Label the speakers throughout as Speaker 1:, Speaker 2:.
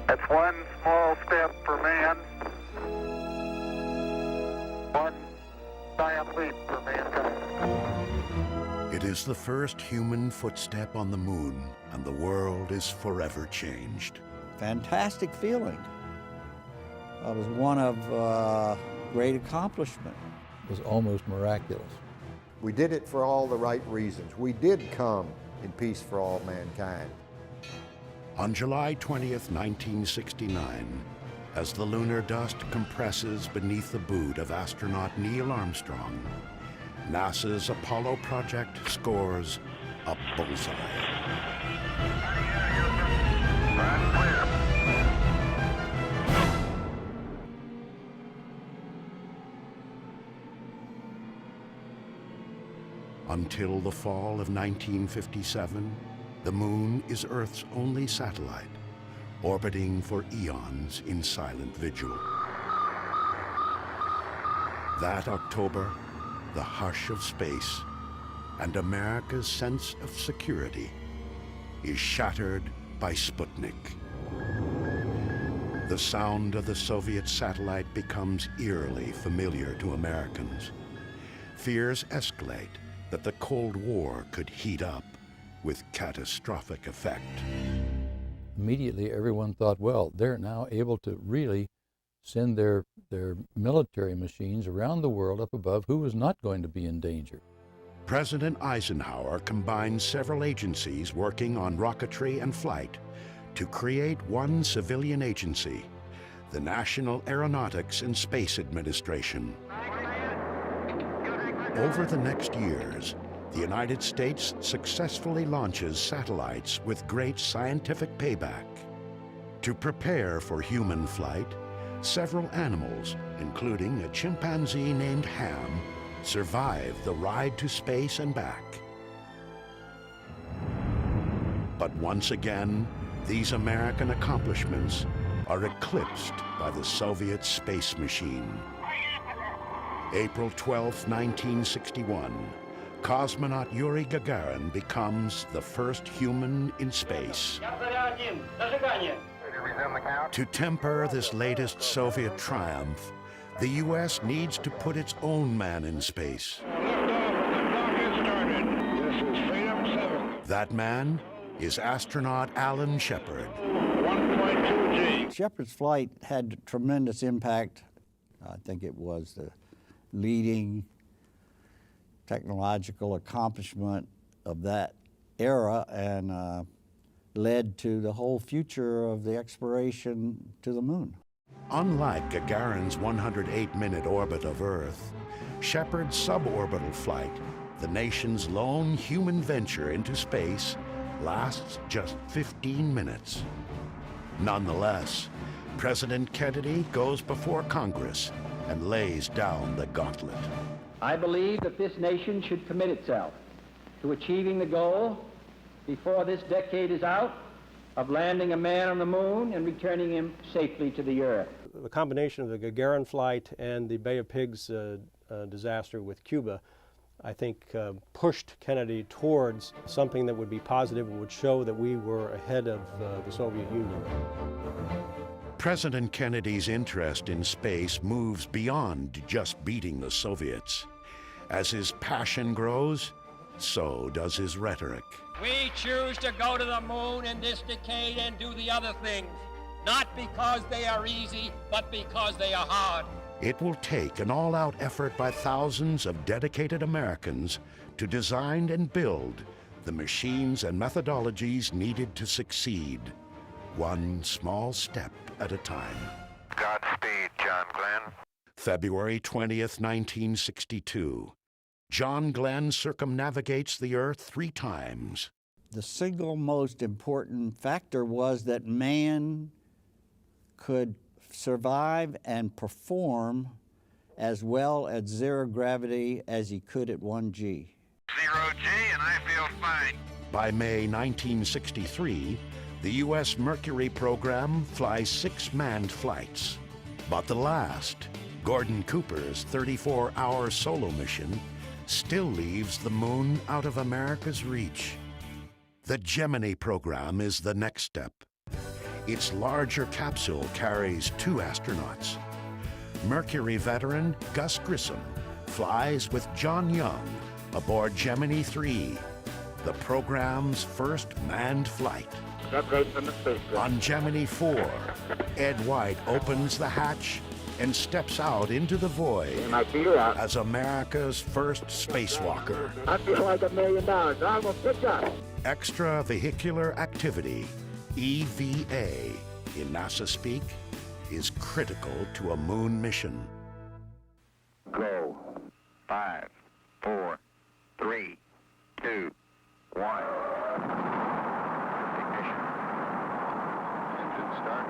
Speaker 1: That's one small step for man, one giant leap for mankind.
Speaker 2: It is the first human footstep on the moon, and the world is forever changed.
Speaker 3: Fantastic feeling. It was one of great accomplishment.
Speaker 4: It was almost miraculous.
Speaker 5: We did it for all the right reasons. We did come in peace for all mankind.
Speaker 2: On July 20th, 1969, as the lunar dust compresses beneath the boot of astronaut Neil Armstrong, NASA's Apollo project scores a bullseye. Until the fall of 1957, the moon is Earth's only satellite, orbiting for eons in silent vigil. That October, the hush of space and America's sense of security is shattered by Sputnik. The sound of the Soviet satellite becomes eerily familiar to Americans. Fears escalate that the Cold War could heat up with catastrophic effect.
Speaker 4: Immediately everyone thought, well, they're now able to really send their military machines around the world up above. Who is not going to be in danger?
Speaker 2: President Eisenhower combined several agencies working on rocketry and flight to create one civilian agency, the National Aeronautics and Space Administration. Over the next years, the United States successfully launches satellites with great scientific payback. To prepare for human flight, several animals, including a chimpanzee named Ham, survived the ride to space and back. But once again, these American accomplishments are eclipsed by the Soviet space machine. April 12, 1961, cosmonaut Yuri Gagarin becomes the first human in space. To temper this latest Soviet triumph, the U.S. needs to put its own man in space. That man is astronaut Alan Shepard.
Speaker 1: 1.2 G.
Speaker 3: Shepard's flight had tremendous impact. I think it was the leading technological accomplishment of that era and led to the whole future of the exploration to the moon.
Speaker 2: Unlike Gagarin's 108-minute orbit of Earth, Shepard's suborbital flight, the nation's lone human venture into space, lasts just 15 minutes. Nonetheless, President Kennedy goes before Congress and lays down the gauntlet.
Speaker 6: I believe that this nation should commit itself to achieving the goal before this decade is out of landing a man on the moon and returning him safely to the Earth.
Speaker 7: The combination of the Gagarin flight and the Bay of Pigs disaster with Cuba, I think, pushed Kennedy towards something that would be positive and would show that we were ahead of the Soviet Union.
Speaker 2: President Kennedy's interest in space moves beyond just beating the Soviets. As his passion grows, so does his rhetoric.
Speaker 8: We choose to go to the moon in this decade and do the other things, not because they are easy, but because they are hard.
Speaker 2: It will take an all-out effort by thousands of dedicated Americans to design and build the machines and methodologies needed to succeed, one small step at a time.
Speaker 1: Godspeed, John Glenn.
Speaker 2: February 20th, 1962. John Glenn circumnavigates the Earth 3 times.
Speaker 3: The single most important factor was that man could survive and perform as well at 0 gravity as he could at 1 G.
Speaker 1: 0 G, and I feel fine.
Speaker 2: By May 1963, the U.S. Mercury program flies 6 manned flights. But the last, Gordon Cooper's 34-hour solo mission, still leaves the moon out of America's reach. The Gemini program is the next step. Its larger capsule carries 2 astronauts. Mercury veteran Gus Grissom flies with John Young aboard Gemini 3, the program's first manned flight. On Gemini 4, Ed White opens the hatch and steps out into the void as America's first spacewalker.
Speaker 1: I feel like $1 million. I'm gonna pick up.
Speaker 2: Extravehicular activity, EVA, in NASA speak, is critical to a moon mission.
Speaker 1: Go. 5, 4, 3, 2, 1. Ignition. Engine start.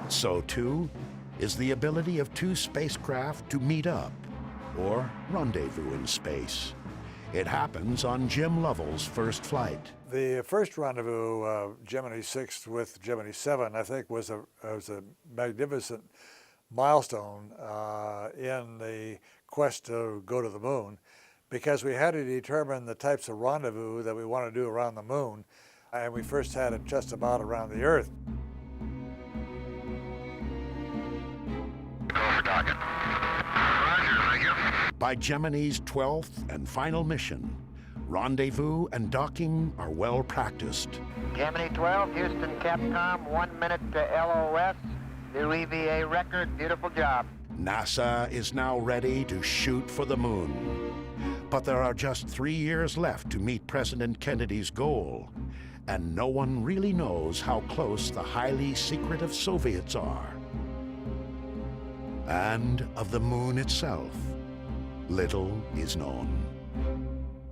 Speaker 2: So too is the ability of 2 spacecraft to meet up or rendezvous in space. It happens on Jim Lovell's first flight.
Speaker 9: The first rendezvous, Gemini 6 with Gemini 7, I think was a magnificent milestone in the quest to go to the moon, because we had to determine the types of rendezvous that we want to do around the moon, and we first had it just about around the Earth.
Speaker 2: By Gemini's 12th and final mission, rendezvous and docking are well practiced.
Speaker 1: Gemini 12, Houston, Capcom, 1 minute to LOS. New EVA record, beautiful job.
Speaker 2: NASA is now ready to shoot for the moon. But there are just 3 years left to meet President Kennedy's goal, and no one really knows how close the highly secretive Soviets are. And of the moon itself, little is known.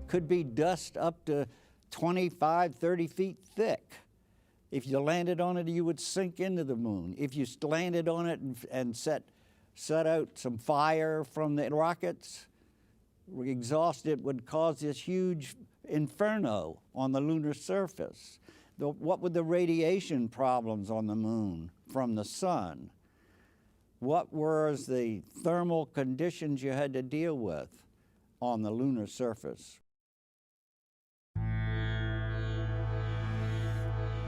Speaker 3: Could be dust up to 25, 30 feet thick. If you landed on it, you would sink into the moon. If you landed on it and set out some fire from the rockets, exhaust, it would cause this huge inferno on the lunar surface. What were the radiation problems on the moon from the sun? What were the thermal conditions you had to deal with on the lunar surface?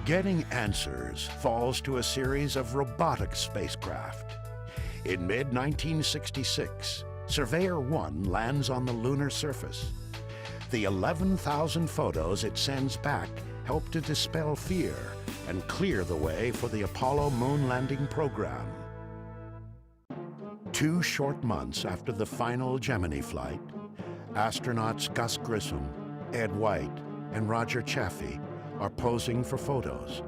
Speaker 2: Getting answers falls to a series of robotic spacecraft. In mid-1966, Surveyor 1 lands on the lunar surface. The 11,000 photos it sends back help to dispel fear and clear the way for the Apollo moon landing program. 2 short months after the final Gemini flight, astronauts Gus Grissom, Ed White, and Roger Chaffee are posing for photos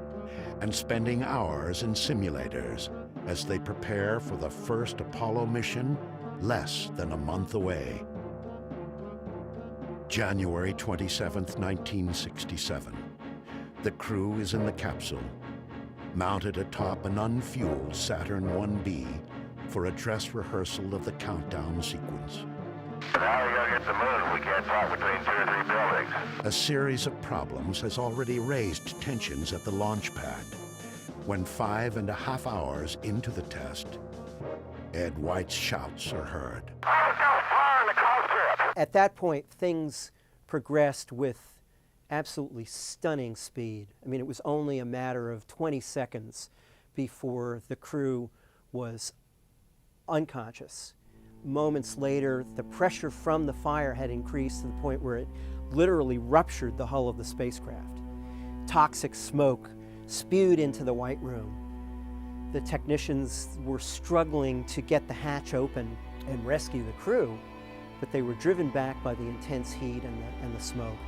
Speaker 2: and spending hours in simulators as they prepare for the first Apollo mission less than a month away. January 27, 1967. The crew is in the capsule, mounted atop an unfueled Saturn 1B for a dress rehearsal of the countdown sequence.
Speaker 1: Now we gotta get the moon. We can't talk between 2 or 3 buildings.
Speaker 2: A series of problems has already raised tensions at the launch pad when 5.5 hours into the test, Ed White's shouts are heard.
Speaker 10: At that point, things progressed with absolutely stunning speed. I mean, it was only a matter of 20 seconds before the crew was unconscious. Moments later, the pressure from the fire had increased to the point where it literally ruptured the hull of the spacecraft. Toxic smoke spewed into the White Room. The technicians were struggling to get the hatch open and rescue the crew, but they were driven back by the intense heat and the smoke.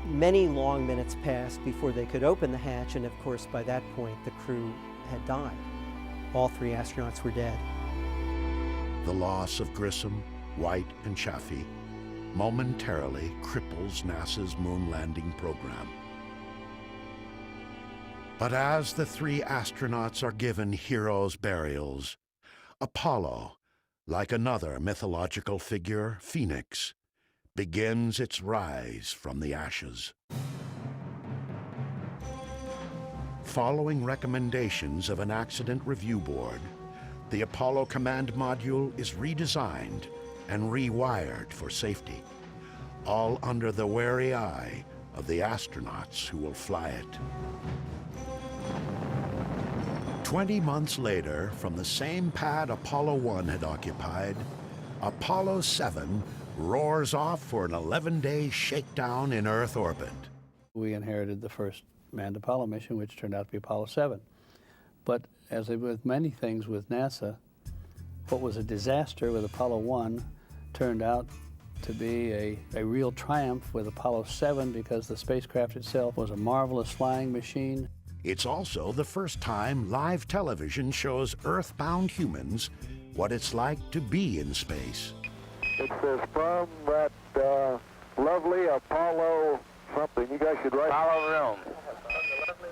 Speaker 10: Many long minutes passed before they could open the hatch, and of course by that point the crew had died. All 3 astronauts were dead.
Speaker 2: The loss of Grissom, White, and Chaffee momentarily cripples NASA's moon landing program. But as the 3 astronauts are given heroes' burials, Apollo, like another mythological figure, Phoenix, begins its rise from the ashes. Following recommendations of an accident review board, the Apollo Command Module is redesigned and rewired for safety, all under the wary eye of the astronauts who will fly it. 20 months later, from the same pad Apollo 1 had occupied, Apollo 7 roars off for an 11-day shakedown in Earth orbit.
Speaker 11: We inherited the first manned Apollo mission, which turned out to be Apollo 7. But as with many things with NASA, what was a disaster with Apollo 1 turned out to be a real triumph with Apollo 7 because the spacecraft itself was a marvelous flying machine.
Speaker 2: It's also the first time live television shows Earth-bound humans what it's like to be in space.
Speaker 12: It says from that lovely Apollo something. You guys should write.
Speaker 1: Apollo room.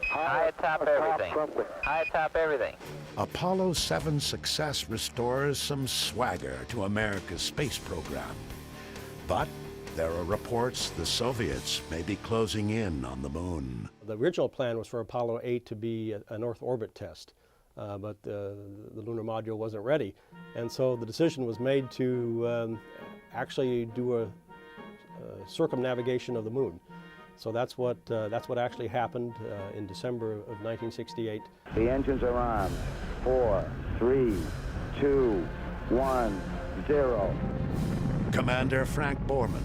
Speaker 1: High atop everything. High atop everything.
Speaker 2: Apollo 7's success restores some swagger to America's space program. But there are reports the Soviets may be closing in on the moon.
Speaker 7: The original plan was for Apollo 8 to be an Earth orbit test, but the lunar module wasn't ready. And so the decision was made to actually do a circumnavigation of the moon. So that's what actually happened in December of 1968.
Speaker 12: The engines are on. 4, 3, 2, 1, 0.
Speaker 2: Commander Frank Borman,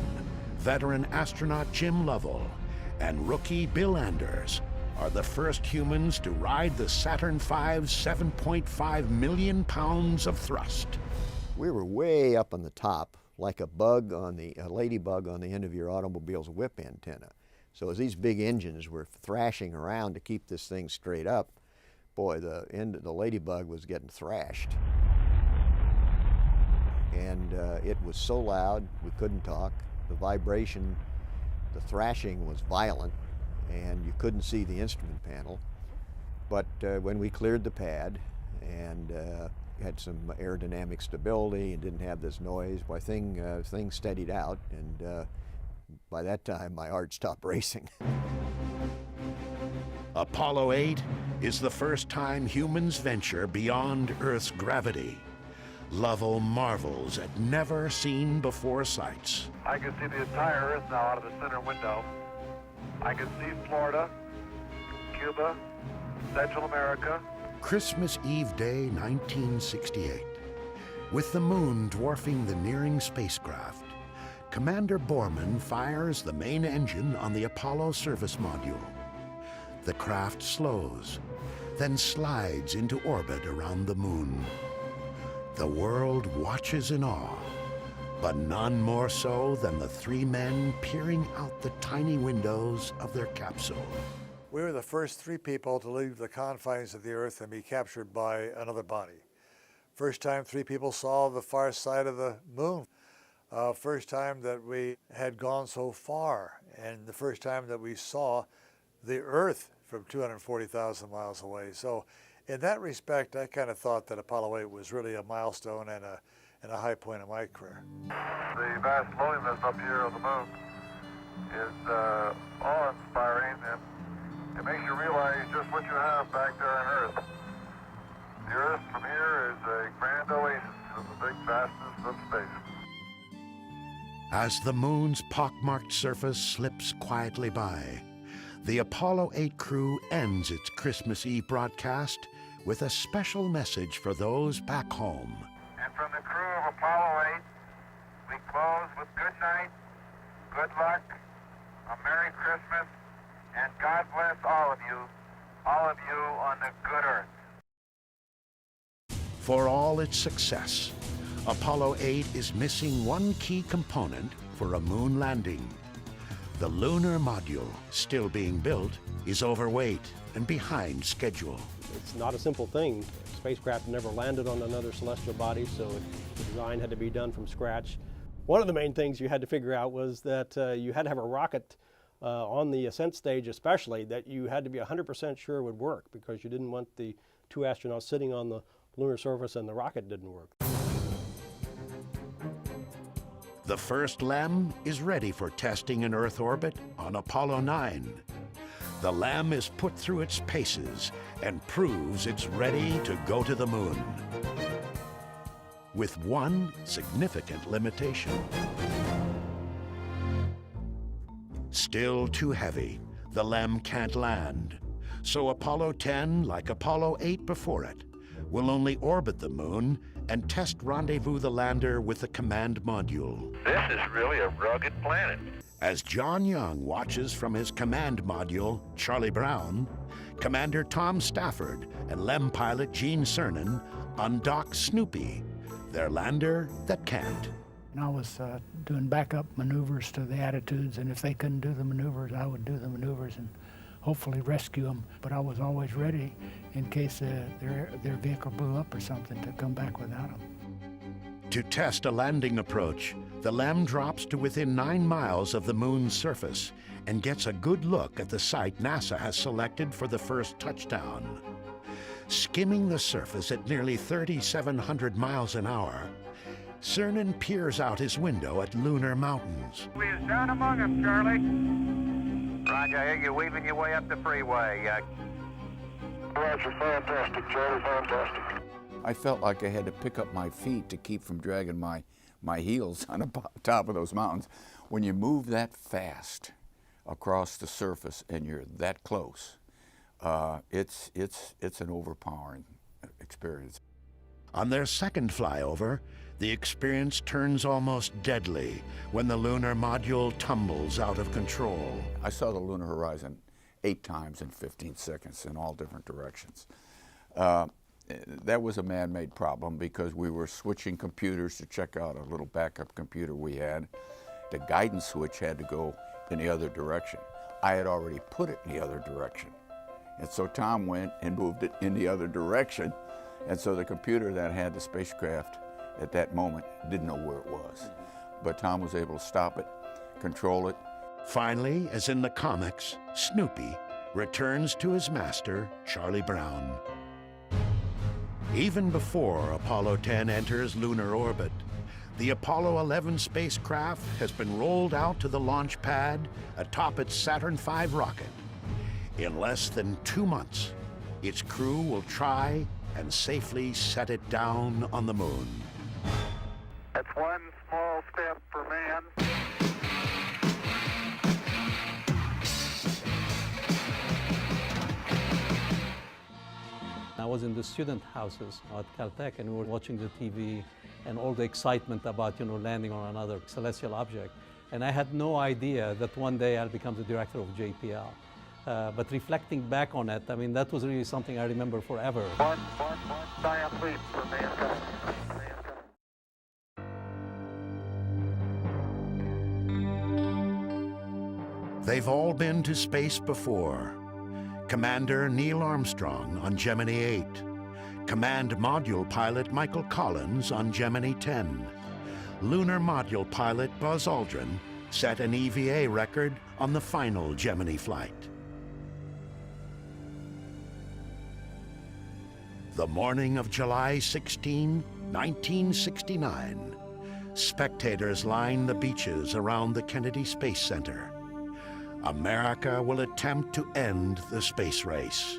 Speaker 2: veteran astronaut Jim Lovell, and rookie Bill Anders are the first humans to ride the Saturn V's 7.5 million pounds of thrust.
Speaker 5: We were way up on the top, like a ladybug on the end of your automobile's whip antenna. So as these big engines were thrashing around to keep this thing straight up, boy, the ladybug was getting thrashed. And it was so loud, we couldn't talk. The vibration, the thrashing was violent, and you couldn't see the instrument panel. But when we cleared the pad and had some aerodynamic stability and didn't have this noise, why things steadied out, and by that time my heart stopped racing.
Speaker 2: Apollo 8 is the first time humans venture beyond Earth's gravity. Lovell marvels at never-seen-before sights.
Speaker 12: I can see the entire Earth now out of the center window. I can see Florida, Cuba, Central America.
Speaker 2: Christmas Eve Day, 1968. With the moon dwarfing the nearing spacecraft, Commander Borman fires the main engine on the Apollo service module. The craft slows, then slides into orbit around the moon. The world watches in awe, but none more so than the three men peering out the tiny windows of their capsule.
Speaker 9: We were the first three people to leave the confines of the Earth and be captured by another body. First time three people saw the far side of the moon. First time that we had gone so far, and the first time that we saw the Earth from 240,000 miles away. So in that respect, I kind of thought that Apollo 8 was really a milestone and a high point of my career.
Speaker 12: The vast loneliness up here on the moon is awe-inspiring, and it makes you realize just what you have back there on Earth. The Earth from here is a grand oasis in the big vastness of space.
Speaker 2: As the moon's pockmarked surface slips quietly by, the Apollo 8 crew ends its Christmas Eve broadcast with a special message for those back home.
Speaker 12: And from the crew of Apollo 8, we close with good night, good luck, a Merry Christmas, and God bless all of you on the good Earth.
Speaker 2: For all its success, Apollo 8 is missing one key component for a moon landing. The lunar module, still being built, is overweight and behind schedule.
Speaker 7: It's not a simple thing. Spacecraft never landed on another celestial body, so the design had to be done from scratch. One of the main things you had to figure out was that you had to have a rocket on the ascent stage especially that you had to be 100% sure would work, because you didn't want the two astronauts sitting on the lunar surface and the rocket didn't work.
Speaker 2: The first LEM is ready for testing in Earth orbit on Apollo 9. The LEM is put through its paces and proves it's ready to go to the moon. With one significant limitation. Still too heavy, the LEM can't land. So Apollo 10, like Apollo 8 before it, will only orbit the moon and test rendezvous the lander with the command module.
Speaker 12: This is really a rugged planet.
Speaker 2: As John Young watches from his command module, Charlie Brown, Commander Tom Stafford and LEM pilot Gene Cernan undock Snoopy, their lander that can't.
Speaker 13: And I was doing backup maneuvers to the attitudes, and if they couldn't do the maneuvers, I would do the maneuvers and hopefully rescue them. But I was always ready in case their vehicle blew up or something to come back without them.
Speaker 2: To test a landing approach, the LEM drops to within 9 miles of the moon's surface and gets a good look at the site NASA has selected for the first touchdown. Skimming the surface at nearly 3,700 miles an hour, Cernan peers out his window at Lunar Mountains.
Speaker 12: We is down among them, Charlie.
Speaker 1: Roger, I hear you weaving your way up the freeway.
Speaker 12: Roger, fantastic, Charlie, fantastic.
Speaker 14: I felt like I had to pick up my feet to keep from dragging my heels on the top of those mountains. When you move that fast across the surface and you're that close, it's an overpowering experience.
Speaker 2: On their second flyover, the experience turns almost deadly when the lunar module tumbles out of control.
Speaker 14: I saw the lunar horizon 8 times in 15 seconds in all different directions. That was a man-made problem because we were switching computers to check out a little backup computer we had. The guidance switch had to go in the other direction. I had already put it in the other direction. And so Tom went and moved it in the other direction. And so the computer that had the spacecraft at that moment didn't know where it was. But Tom was able to stop it, control it.
Speaker 2: Finally, as in the comics, Snoopy returns to his master, Charlie Brown. Even before Apollo 10 enters lunar orbit, the Apollo 11 spacecraft has been rolled out to the launch pad atop its Saturn V rocket. In less than 2 months, its crew will try and safely set it down on the moon.
Speaker 12: That's one small step for man.
Speaker 15: I was in the student houses at Caltech, and we were watching the TV and all the excitement about, landing on another celestial object. And I had no idea that one day I'll become the director of JPL. But reflecting back on it, I mean, that was really something I remember forever.
Speaker 12: One giant leap for mankind.
Speaker 2: They've all been to space before. Commander Neil Armstrong on Gemini 8, Command Module Pilot Michael Collins on Gemini 10, Lunar Module Pilot Buzz Aldrin set an EVA record on the final Gemini flight. The morning of July 16, 1969, spectators line the beaches around the Kennedy Space Center. America will attempt to end the space race.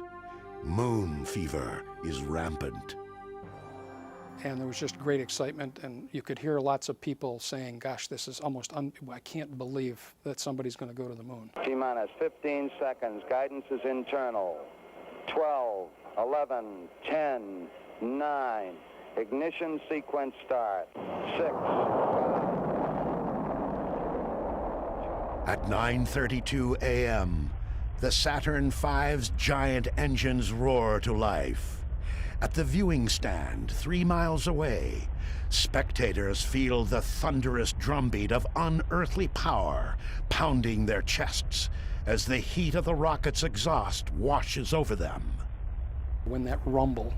Speaker 2: Moon fever is rampant.
Speaker 16: And there was just great excitement, and you could hear lots of people saying, gosh, this is almost, I can't believe that somebody's going to go to the moon.
Speaker 17: T-minus 15 seconds. Guidance is internal. 12, 11, 10, 9. Ignition sequence start. 6, 5.
Speaker 2: At 9:32 a.m., the Saturn V's giant engines roar to life. At the viewing stand 3 miles away, spectators feel the thunderous drumbeat of unearthly power pounding their chests as the heat of the rocket's exhaust washes over them.
Speaker 16: When that rumble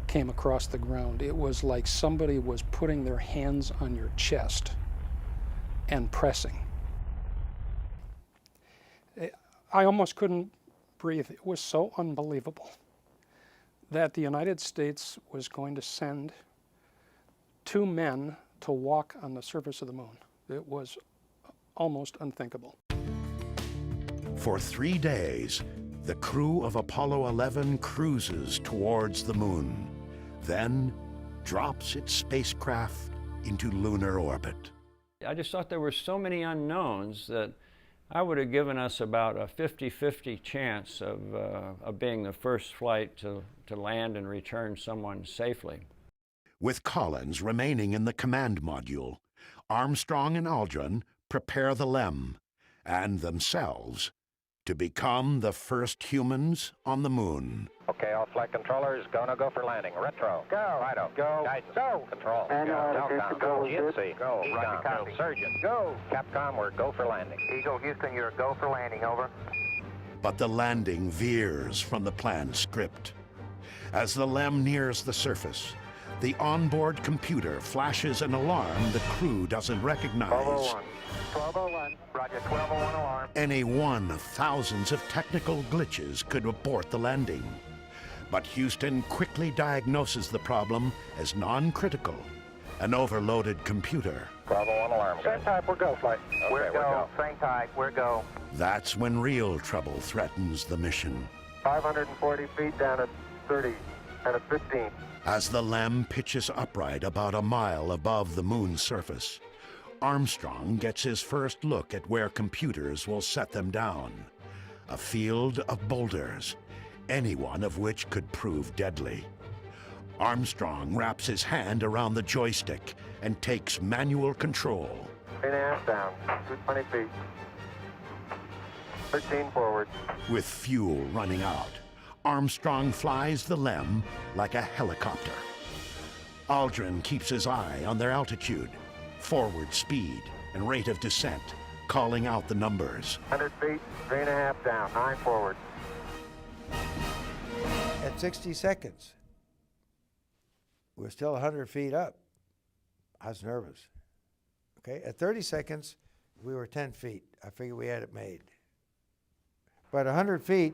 Speaker 16: came across the ground, it was like somebody was putting their hands on your chest and pressing. I almost couldn't breathe. It was so unbelievable that the United States was going to send 2 men to walk on the surface of the moon. It was almost unthinkable.
Speaker 2: For 3 days, the crew of Apollo 11 cruises towards the moon, then drops its spacecraft into lunar orbit.
Speaker 18: I just thought there were so many unknowns that I would have given us about a 50-50 chance of being the first flight to land and return someone safely.
Speaker 2: With Collins remaining in the command module, Armstrong and Aldrin prepare the LEM and themselves to become the first humans on the moon.
Speaker 1: Okay, all flight controllers, go for landing. Retro. Go. Fido. Go. Guidance. Go. Control. Go. Telcom. Go. GNC. Go. Econ. Copy. Surgeon. Go. Capcom, we're go for landing. Eagle, Houston, you're go for landing. Over.
Speaker 2: But the landing veers from the planned script. As the LEM nears the surface, the onboard computer flashes an alarm the crew doesn't recognize.
Speaker 1: 1201. 1201. Roger, 1201 alarm.
Speaker 2: Any one of thousands of technical glitches could abort the landing. But Houston quickly diagnoses the problem as non-critical, an overloaded computer.
Speaker 1: 1201 alarm. Same type, we're go, flight. Okay, we're go. Same type, we're go.
Speaker 2: That's when real trouble threatens the mission.
Speaker 12: 540 feet down at 30 and at 15.
Speaker 2: As the LEM pitches upright about a mile above the moon's surface, Armstrong gets his first look at where computers will set them down. A field of boulders, any one of which could prove deadly. Armstrong wraps his hand around the joystick and takes manual control.
Speaker 12: 3.5 down, 220 feet. 13 forward.
Speaker 2: With fuel running out, Armstrong flies the LEM like a helicopter. Aldrin keeps his eye on their altitude, forward speed, and rate of descent, calling out the numbers.
Speaker 12: 100 feet, 3.5 down, 9 forward.
Speaker 19: At 60 seconds, we're still 100 feet up. I was nervous. Okay, at 30 seconds, we were 10 feet. I figured we had it made. But 100 feet,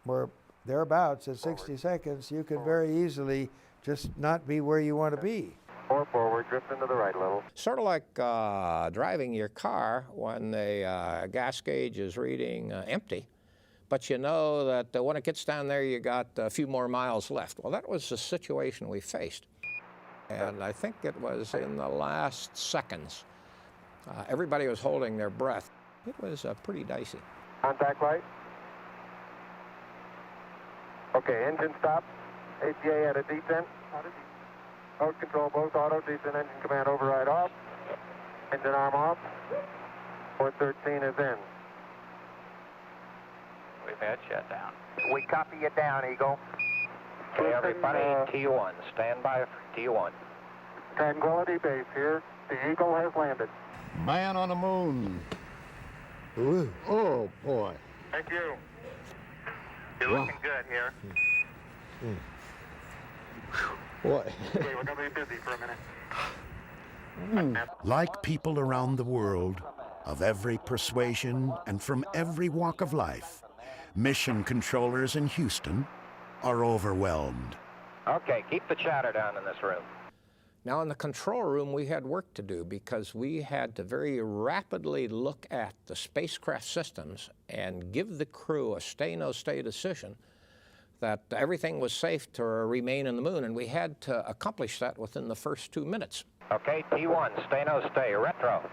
Speaker 19: we're thereabouts at 60 seconds, you could very easily just not be where you want to be.
Speaker 12: 4 forward, drift into the right a little.
Speaker 20: Sort of like driving your car when the gas gauge is reading empty, but you know that when it gets down there, you got a few more miles left. Well, that was the situation we faced. And I think it was in the last seconds. Everybody was holding their breath. It was pretty dicey.
Speaker 12: Contact light. Okay, engine stop. APA at a descent. Mode control both auto, descent engine command override off. Engine arm off. 413 is in.
Speaker 1: We've had shutdown. We copy you down, Eagle. Okay, everybody, T1. Stand by for T1.
Speaker 12: Tranquility Base here. The Eagle has landed.
Speaker 21: Man on the moon. Ooh. Oh, boy.
Speaker 12: Thank you.
Speaker 21: You're looking
Speaker 12: good here.
Speaker 21: Boy.
Speaker 12: Okay, we're going to be busy for a minute.
Speaker 2: Like people around the world, of every persuasion and from every walk of life, mission controllers in Houston are overwhelmed.
Speaker 1: Okay, keep the chatter down in this room.
Speaker 20: Now, in the control room, we had work to do because we had to very rapidly look at the spacecraft systems and give the crew a stay-no-stay decision that everything was safe to remain in the moon, and we had to accomplish that within the first 2 minutes.
Speaker 1: Okay, T1, stay, retro.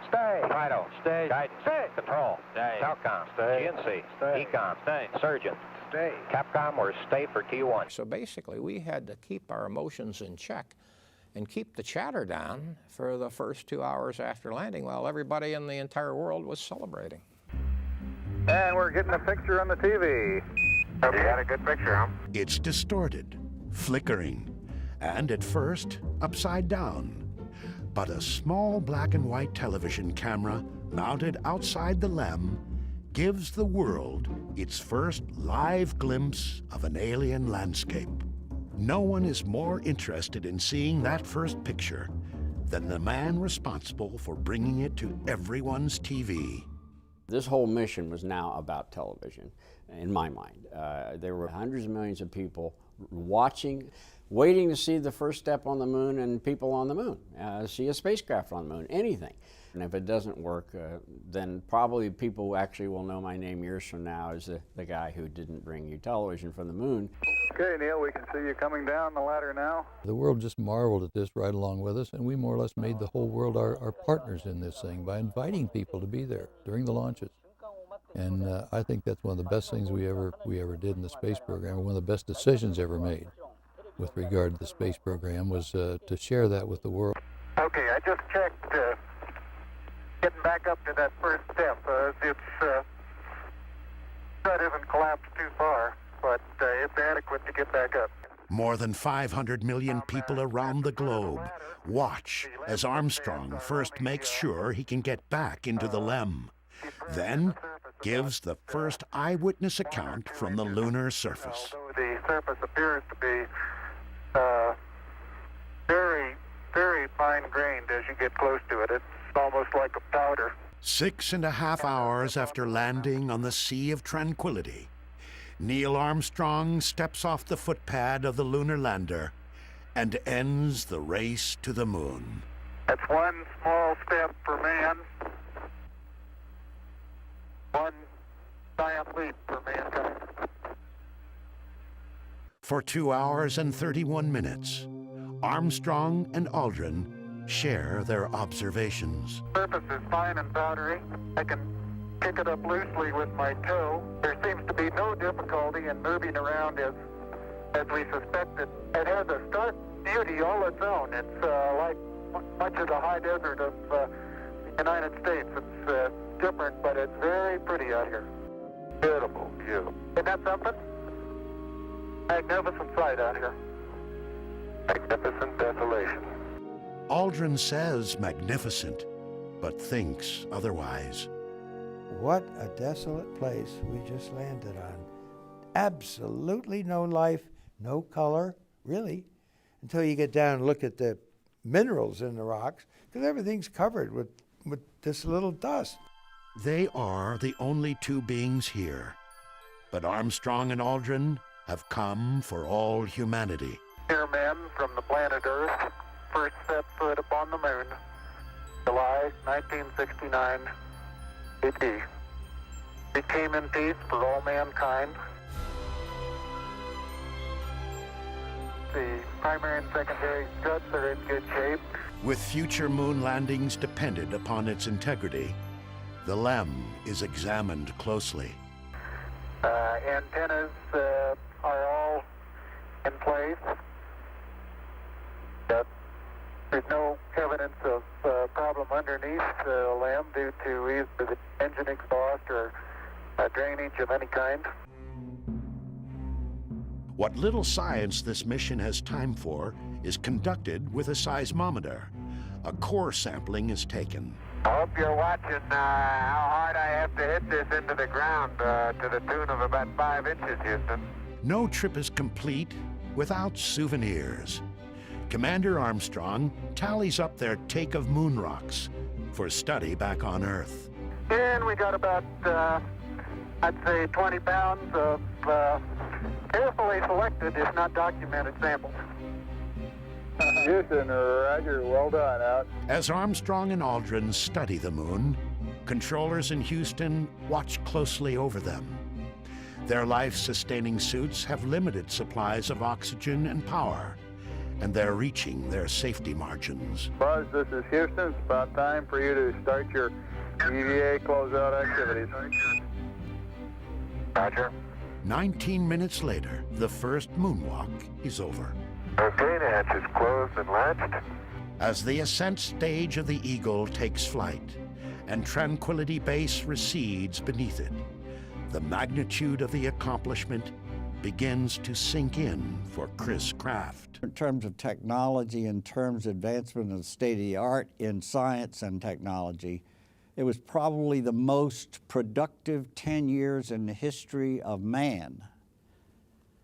Speaker 1: Stay. Fido, stay. Guidance, stay. Control, stay. Telcom, stay. GNC, stay. Econ, stay. Surgeon, stay. Capcom, we're stay for T1.
Speaker 20: So basically, we had to keep our emotions in check and keep the chatter down for the first 2 hours after landing while everybody in the entire world was celebrating.
Speaker 12: And we're getting a picture on the TV. You got a good picture, huh?
Speaker 2: It's distorted, flickering, and at first, upside down. But a small black and white television camera mounted outside the LEM gives the world its first live glimpse of an alien landscape. No one is more interested in seeing that first picture than the man responsible for bringing it to everyone's TV.
Speaker 22: This whole mission was now about television, in my mind. There were hundreds of millions of people watching, waiting to see the first step on the moon and people on the moon, see a spacecraft on the moon, anything. And if it doesn't work, then probably people actually will know my name years from now as the guy who didn't bring you television from the moon.
Speaker 12: Okay, Neil, we can see you coming down the ladder now.
Speaker 4: The world just marveled at this right along with us, and we more or less made the whole world our partners in this thing by inviting people to be there during the launches. And I think that's one of the best things we ever did in the space program. One of the best decisions ever made with regard to the space program was to share that with the world.
Speaker 12: Okay, I just checked getting back up to that first step. That isn't collapsed too far, but it's adequate to get back up.
Speaker 2: More than 500 million people around the globe watch as Armstrong first makes sure he can get back into the LEM, then gives the first eyewitness account from the lunar surface.
Speaker 12: The surface appears to be very, very fine-grained as you get close to it. It's almost like a powder.
Speaker 2: 6.5 hours after landing on the Sea of Tranquility, Neil Armstrong steps off the footpad of the lunar lander and ends the race to the moon.
Speaker 12: That's one small step for man, one giant leap for mankind.
Speaker 2: For 2 hours and 31 minutes, Armstrong and Aldrin share their observations.
Speaker 12: The surface is fine and powdery. I can pick it up loosely with my toe. There seems to be no difficulty in moving around as we suspected. It has a stark beauty all its own. It's like much of the high desert of the United States. It's different, but it's very pretty out here. Beautiful view. Isn't that something? Magnificent sight out here. Magnificent desolation.
Speaker 2: Aldrin says magnificent, but thinks otherwise.
Speaker 19: What a desolate place we just landed on. Absolutely no life, no color, really, until you get down and look at the minerals in the rocks, because everything's covered with this little dust.
Speaker 2: They are the only two beings here, but Armstrong and Aldrin have come for all humanity.
Speaker 12: Here men from the planet Earth first set foot upon the moon, July 1969 AD. We came in peace for all mankind. The primary and secondary struts are in good shape.
Speaker 2: With future moon landings dependent upon its integrity, the LEM is examined closely.
Speaker 12: Antennas are all in place. There's no evidence of problem underneath the LEM due to either the engine exhaust or drainage of any kind.
Speaker 2: What little science this mission has time for is conducted with a seismometer. A core sampling is taken.
Speaker 12: I hope you're watching how hard I have to hit this into the ground to the tune of about 5 inches, Houston.
Speaker 2: No trip is complete without souvenirs. Commander Armstrong tallies up their take of moon rocks for study back on Earth.
Speaker 12: And we got about, I'd say 20 pounds of carefully selected, if not documented, samples. Houston, roger, well done, out.
Speaker 2: As Armstrong and Aldrin study the moon, controllers in Houston watch closely over them. Their life-sustaining suits have limited supplies of oxygen and power, and they're reaching their safety margins.
Speaker 12: Buzz, this is Houston. It's about time for you to start your EVA closeout activities. Roger.
Speaker 2: 19 minutes later, the first moonwalk is over.
Speaker 12: Okay, the hatch is closed and latched.
Speaker 2: As the ascent stage of the Eagle takes flight and Tranquility Base recedes beneath it, the magnitude of the accomplishment begins to sink in for Chris Kraft.
Speaker 3: In terms of technology, in terms of advancement of the state of the art in science and technology, it was probably the most productive 10 years in the history of man.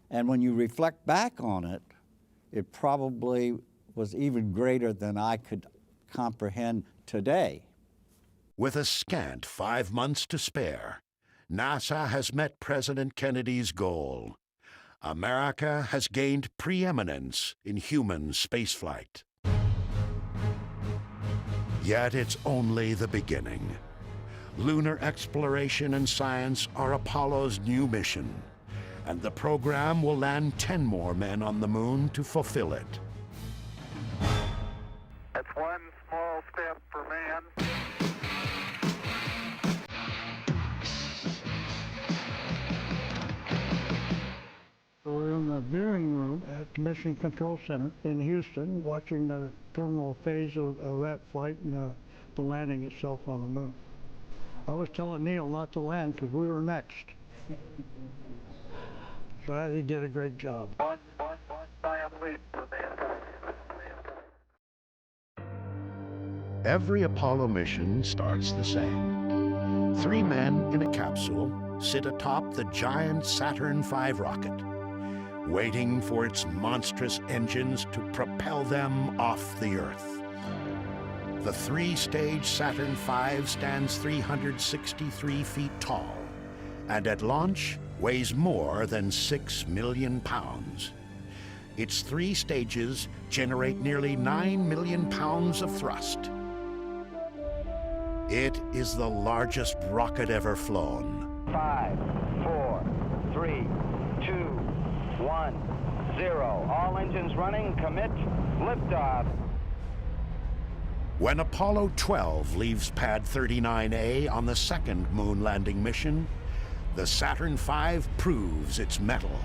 Speaker 3: And when you reflect back on it, it probably was even greater than I could comprehend today.
Speaker 2: With a scant 5 months to spare, NASA has met President Kennedy's goal. America has gained preeminence in human spaceflight. Yet it's only the beginning. Lunar exploration and science are Apollo's new mission, and the program will land 10 more men on the moon to fulfill it.
Speaker 12: That's one small step for man.
Speaker 6: We're in the viewing room at the Mission Control Center in Houston, watching the terminal phase of that flight and the landing itself on the moon. I was telling Neil not to land because we were next. But he did a great job.
Speaker 2: Every Apollo mission starts the same. 3 men in a capsule sit atop the giant Saturn V rocket, waiting for its monstrous engines to propel them off the Earth. The 3-stage Saturn V stands 363 feet tall, and at launch weighs more than 6 million pounds. Its 3 stages generate nearly 9 million pounds of thrust. It is the largest rocket ever flown.
Speaker 17: 5, 4, 3, 2, 1, 0. All engines running. Commit. Liftoff.
Speaker 2: When Apollo 12 leaves Pad 39A on the second moon landing mission, the Saturn V proves its mettle.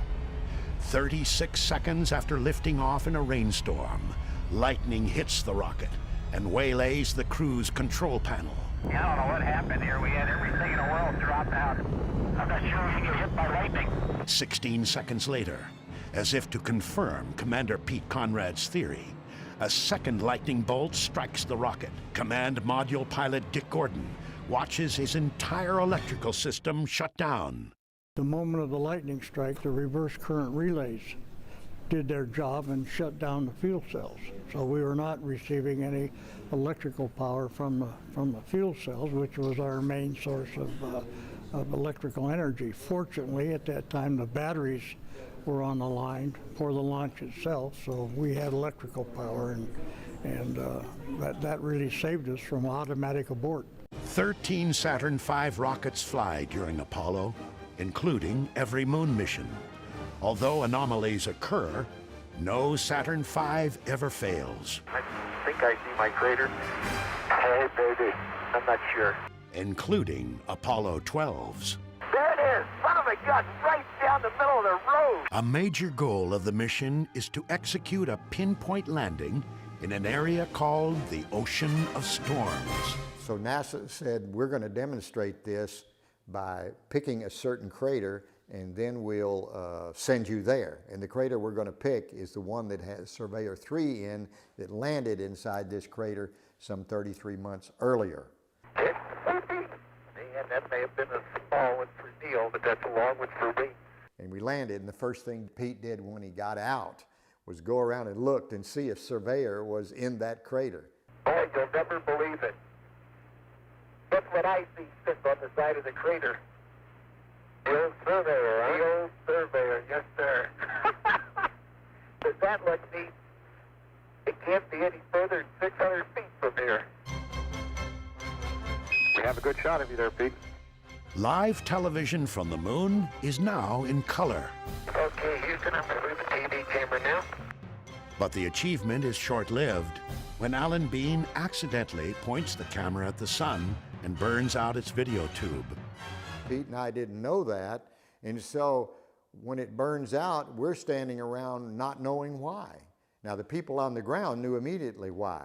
Speaker 2: 36 seconds after lifting off in a rainstorm, lightning hits the rocket and waylays the crew's control panel.
Speaker 1: I don't know what happened here. We had everything in the world drop out. I'm not sure if you get hit by lightning.
Speaker 2: 16 seconds later, as if to confirm Commander Pete Conrad's theory, a second lightning bolt strikes the rocket. Command Module pilot Dick Gordon watches his entire electrical system shut down.
Speaker 6: The moment of the lightning strike, the reverse current relays did their job and shut down the fuel cells. So we were not receiving any electrical power from the fuel cells, which was our main source of electrical energy. Fortunately, at that time, the batteries were on the line for the launch itself, so we had electrical power, and that really saved us from automatic abort.
Speaker 2: 13 Saturn V rockets fly during Apollo, including every moon mission. Although anomalies occur, no Saturn V ever fails.
Speaker 1: I think I see my crater. Hey, baby. I'm not sure.
Speaker 2: Including Apollo 12's.
Speaker 1: There it is! Son of a gun! Right down the middle of the road!
Speaker 2: A major goal of the mission is to execute a pinpoint landing in an area called the Ocean of Storms.
Speaker 5: So NASA said, we're going to demonstrate this by picking a certain crater, and then we'll send you there. And the crater we're going to pick is the one that has Surveyor 3 in, that landed inside this crater some 33 months earlier.
Speaker 1: And that may have been a small one for Neil, but that's a long one for me.
Speaker 5: And we landed, and the first thing Pete did when he got out was go around and looked and see if Surveyor was in that crater.
Speaker 1: Boy, you'll never believe it. That's what I see sitting on the side of the crater. The old Surveyor, huh? The old Surveyor, yes, sir. Does that look neat? It can't be any further than 600 feet from here. We have a good shot of you there, Pete.
Speaker 2: Live television from the moon is now in color.
Speaker 1: Okay, Houston, I'm going to move the TV camera now.
Speaker 2: But the achievement is short-lived when Alan Bean accidentally points the camera at the sun and burns out its video tube.
Speaker 5: Pete and I didn't know that, and so when it burns out, we're standing around not knowing why. Now, the people on the ground knew immediately why,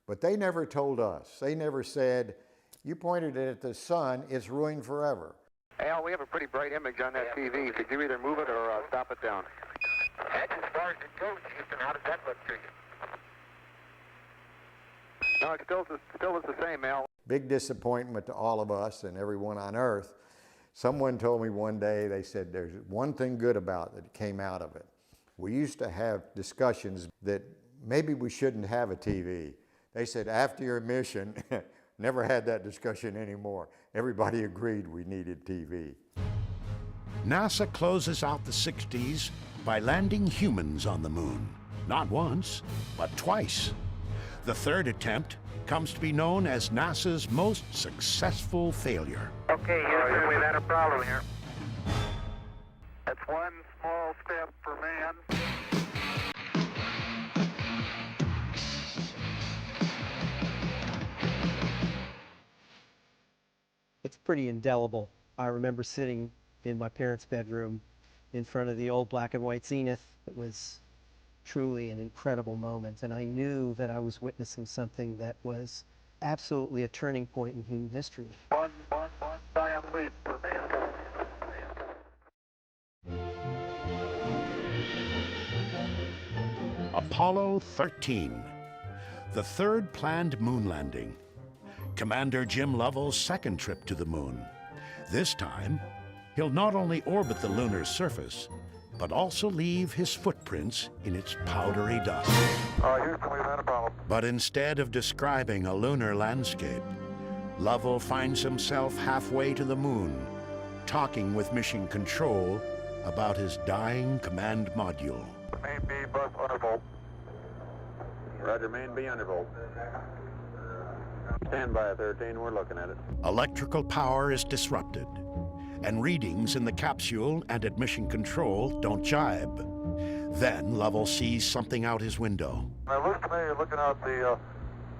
Speaker 5: but they never told us. They never said, you pointed it at the sun, it's ruined forever.
Speaker 1: Al, we have a pretty bright image on that TV. Could you either move it or stop it down? That's as far as it goes, Houston. How does that look to you? No, it still is the same, Al.
Speaker 5: Big disappointment to all of us and everyone on Earth. Someone told me one day, they said, there's one thing good about it that came out of it. We used to have discussions that maybe we shouldn't have a TV. They said, after your mission, never had that discussion anymore. Everybody agreed we needed TV.
Speaker 2: NASA closes out the 60s by landing humans on the moon. Not once, but twice. The third attempt comes to be known as NASA's most successful failure.
Speaker 12: Okay, Houston, we've had a problem here. That's one small step for man.
Speaker 8: It's pretty indelible. I remember sitting in my parents' bedroom in front of the old black and white Zenith. It was truly an incredible moment, and I knew that I was witnessing something that was absolutely a turning point in human history.
Speaker 12: One giant leap for man.
Speaker 2: Apollo 13, the third planned moon landing. Commander Jim Lovell's second trip to the moon. This time, he'll not only orbit the lunar surface, but also leave his footprints in its powdery dust.
Speaker 12: Houston, we've had a problem.
Speaker 2: But instead of describing a lunar landscape, Lovell finds himself halfway to the moon, talking with Mission Control about his dying command module.
Speaker 12: Main B bus undervolt.
Speaker 1: Roger, main B undervolt. Stand by 13, we're looking at it.
Speaker 2: Electrical power is disrupted, and readings in the capsule and at Mission Control don't jibe. Then Lovell sees something out his window.
Speaker 12: It looks to me, looking out the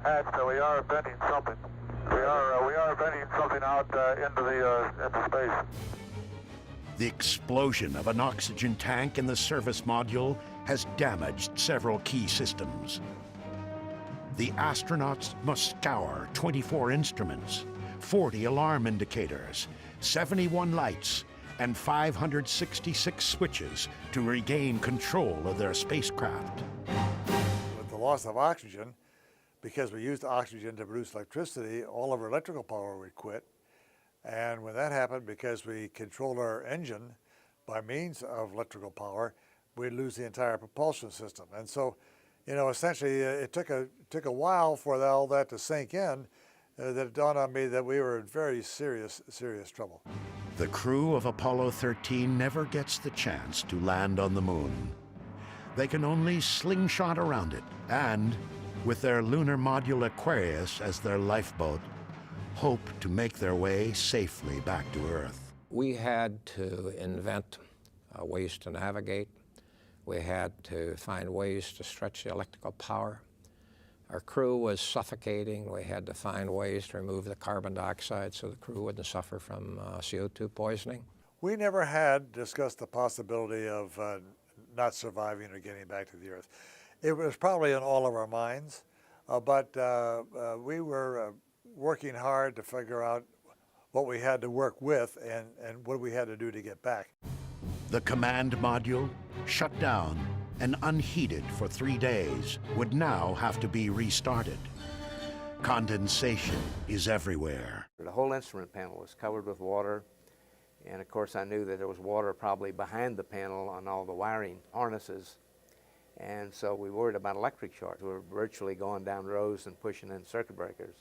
Speaker 12: hatch, that we are venting something. We are venting something out into space.
Speaker 2: The explosion of an oxygen tank in the service module has damaged several key systems. The astronauts must scour 24 instruments, 40 alarm indicators, 71 lights, and 566 switches to regain control of their spacecraft.
Speaker 9: With the loss of oxygen, because we used oxygen to produce electricity, all of our electrical power would quit. And when that happened, because we controlled our engine by means of electrical power, we'd lose the entire propulsion system. And so, you know, essentially, it took a while for all that to sink in. That it dawned on me that we were in very serious trouble.
Speaker 2: The crew of Apollo 13 never gets the chance to land on the moon. They can only slingshot around it and, with their lunar module Aquarius as their lifeboat, hope to make their way safely back to Earth.
Speaker 20: We had to invent ways to navigate. We had to find ways to stretch the electrical power. Our crew was suffocating. We had to find ways to remove the carbon dioxide so the crew wouldn't suffer from CO2 poisoning.
Speaker 9: We never had discussed the possibility of not surviving or getting back to the Earth. It was probably in all of our minds, but we were working hard to figure out what we had to work with and what we had to do to get back.
Speaker 2: The command module, shut down and unheated for 3 days, would now have to be restarted. Condensation is everywhere.
Speaker 10: The whole instrument panel was covered with water, and of course I knew that there was water probably behind the panel on all the wiring harnesses, and so we worried about electric shorts. We were virtually going down rows and pushing in circuit breakers.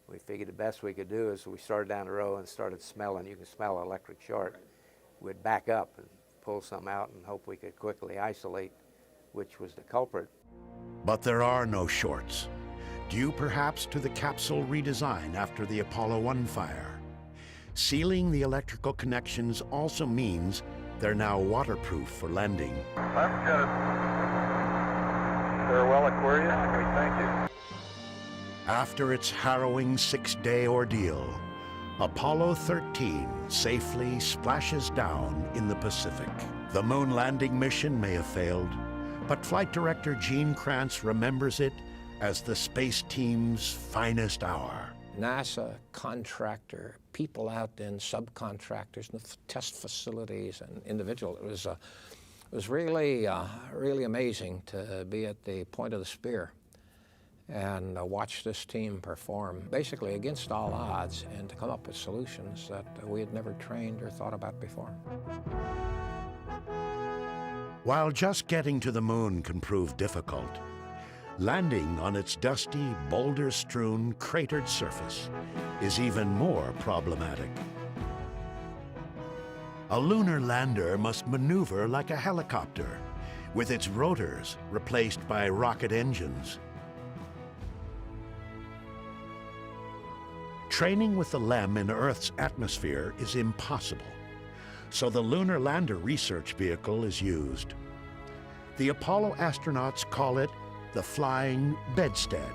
Speaker 10: We figured the best we could do is we started down the row and started smelling. You can smell an electric short. We'd back up and pull some out and hope we could quickly isolate which was the culprit.
Speaker 2: But there are no shorts, due perhaps to the capsule redesign after the Apollo 1 fire. Sealing the electrical connections also means they're now waterproof for landing.
Speaker 12: Let's get it. Farewell, Aquarius. We thank you.
Speaker 2: After its harrowing 6-day ordeal, Apollo 13 safely splashes down in the Pacific. The moon landing mission may have failed, but Flight Director Gene Kranz remembers it as the space team's finest hour.
Speaker 20: NASA, contractor, people out in subcontractors, and test facilities, and individual. It was really amazing to be at the point of the spear and watch this team perform basically against all odds and to come up with solutions that we had never trained or thought about before.
Speaker 2: While just getting to the moon can prove difficult, landing on its dusty, boulder-strewn, cratered surface is even more problematic. A lunar lander must maneuver like a helicopter, with its rotors replaced by rocket engines. Training with the LEM in Earth's atmosphere is impossible, so the Lunar Lander Research Vehicle is used. The Apollo astronauts call it the flying bedstead.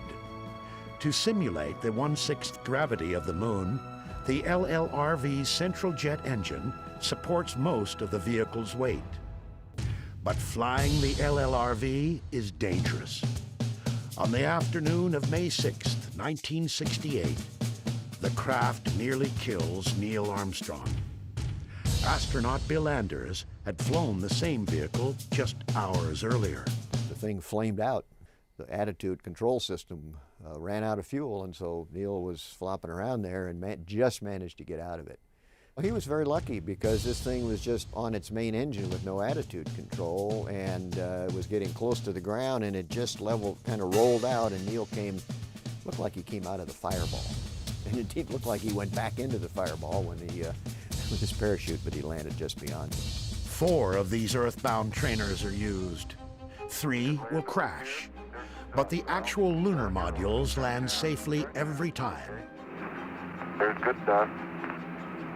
Speaker 2: To simulate the 1/6 gravity of the Moon, the LLRV's central jet engine supports most of the vehicle's weight. But flying the LLRV is dangerous. On the afternoon of May 6, 1968, the craft nearly kills Neil Armstrong. Astronaut Bill Anders had flown the same vehicle just hours earlier.
Speaker 5: The thing flamed out. The attitude control system ran out of fuel, and so Neil was flopping around there and just managed to get out of it. He was very lucky because this thing was just on its main engine with no attitude control, and it was getting close to the ground, and it just kind of rolled out, and Neil looked like he came out of the fireball. And it did look like he went back into the fireball when with his parachute, but he landed just beyond it.
Speaker 2: 4 of these earthbound trainers are used. 3 will crash, but the actual lunar modules land safely every time.
Speaker 12: There's good stuff.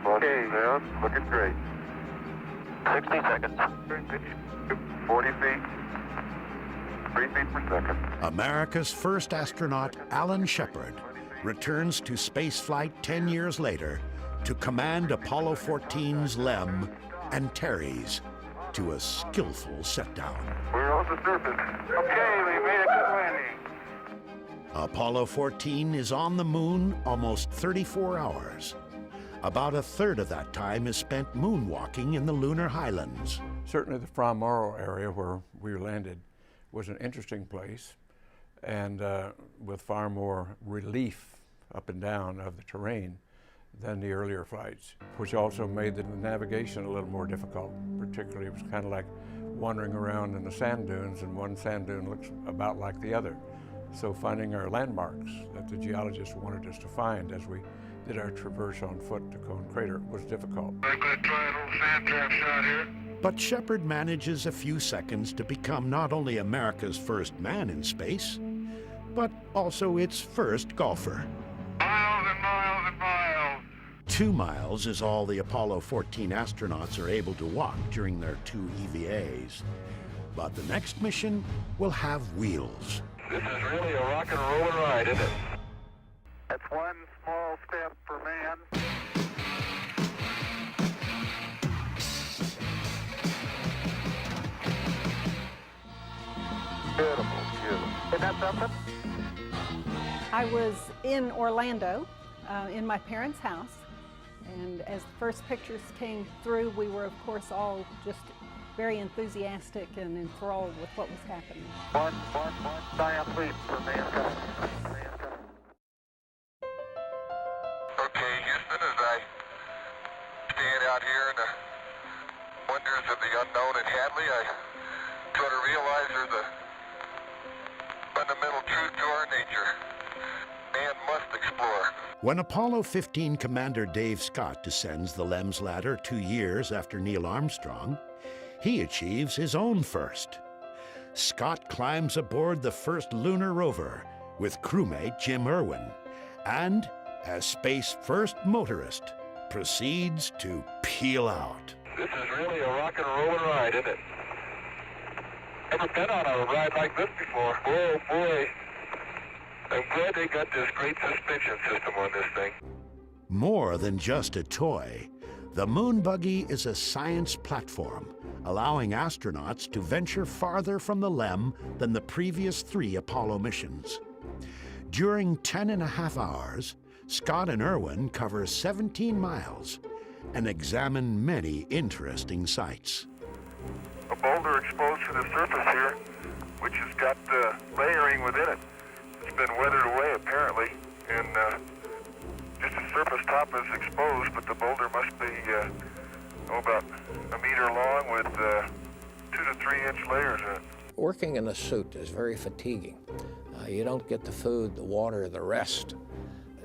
Speaker 12: Okay, yeah, looking great. 60 seconds. 40 feet. 3 feet per second.
Speaker 2: America's first astronaut, Alan Shepard, returns to spaceflight 10 years later to command Apollo 14's LEM and Terry's to a skillful setdown.
Speaker 12: We're on the surface. Okay, we made a good landing.
Speaker 2: Apollo 14 is on the Moon almost 34 hours. About a third of that time is spent moonwalking in the lunar highlands.
Speaker 18: Certainly the Fra Mauro area where we landed was an interesting place, and with far more relief up and down of the terrain than the earlier flights, which also made the navigation a little more difficult. Particularly, it was kind of like wandering around in the sand dunes, and one sand dune looks about like the other. So finding our landmarks that the geologists wanted us to find as we did our traverse on foot to Cone Crater was difficult.
Speaker 12: I'm going to try an old sand trap shot here.
Speaker 2: But Shepard manages a few seconds to become not only America's first man in space, but also its first golfer.
Speaker 12: Miles and miles and miles.
Speaker 2: 2 miles is all the Apollo 14 astronauts are able to walk during their 2 EVAs. But the next mission will have wheels.
Speaker 12: This is really a rock and roll ride, isn't it? That's one small step for man. Beautiful, beautiful. Isn't that something?
Speaker 7: I was in Orlando, in my parents' house, and as the first pictures came through, we were, of course, all just very enthusiastic and enthralled with what was happening.
Speaker 12: One giant leap for mankind. Okay, Houston, as I stand out here in the wonders of the unknown in Hadley, I sort of realize there's a fundamental truth to our nature. Man must explore.
Speaker 2: When Apollo 15 Commander Dave Scott descends the LEM's ladder 2 years after Neil Armstrong, he achieves his own first. Scott climbs aboard the first lunar rover with crewmate Jim Irwin, and, as space's first motorist, proceeds to peel out.
Speaker 12: This is really a rock and roll ride, isn't it? Never been on a ride like this before. Oh boy. I'm glad they got this great suspension system on this thing.
Speaker 2: More than just a toy, the moon buggy is a science platform, allowing astronauts to venture farther from the LEM than the previous 3 Apollo missions. During 10.5 hours, Scott and Irwin cover 17 miles and examine many interesting sights.
Speaker 12: A boulder exposed to the surface here, which has got layering within it. It's been weathered away, apparently, and just the surface top is exposed, but the boulder must be about a meter long with 2 to 3 inch layers in it.
Speaker 20: Working in a suit is very fatiguing. You don't get the food, the water, the rest.